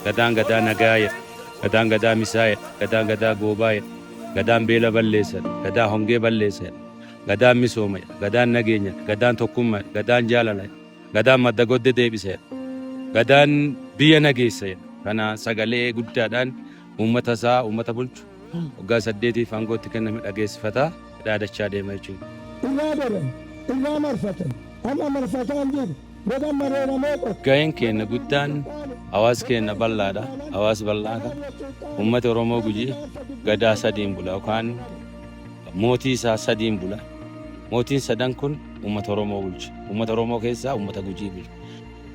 Gadaan gadaa nagaaya, gadaan gadaa misaaya, gadaan gadaa goobaaya, gadaan beela balleessan, gadaa hongee balleessan, gadaan misoomaya, gadaan nageenya, gadaan tokkummaa, gadaan jaalala, gadaan madda godde deebisee, gadaan biyya nageessa. Kana sagalee guddaadhaan uummata isaa uummata bulchu waggaa 8 aangootti kenname dhageessifataa dhaadachaa deema jechuudha. Irraa daran, irraa marfatan, amma marfataan jiru. Ga'een keenya guddaan hawaasa keenya bal'aadha. Hawaasa bal'aadha. Uummata Oromoo Gujii gadaa sadiin bula yookaan mootii isaa sadiin bula. Mootiin sadan kun uummata Oromoo bulcha. Uummata Oromoo keessaa uummata Gujii bulcha.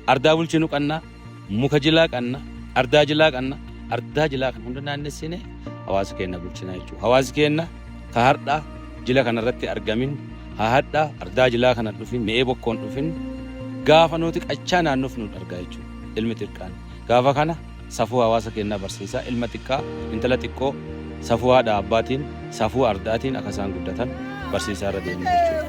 Ardaa bulchinu qannaa, muka jilaa qannaa, ardaa jilaa qannaa, ardaa jilaa kan hunda naannessine hawaasa keenya bulchina jechuudha. Hawaasi keenya ka hardhaa jila kanarratti argamin, haa hadhaa ardaa jilaa kana dhufin, mi'ee bokkoon dhufin. Gaafa nuti qachaa naannoof nu argaa jechuudha. Ilmi xiqqaan gaafa kana safuu hawaasa keenyaa barsiisaa ilma xiqqaa intala xiqqoo safuu haadha abbaatiin safuu ardaatiin akka isaan guddatan barsiisaa irra deemu jechuudha.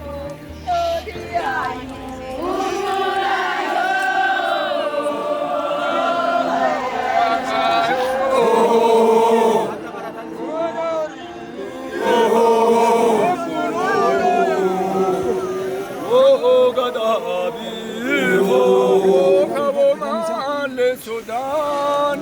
Sudan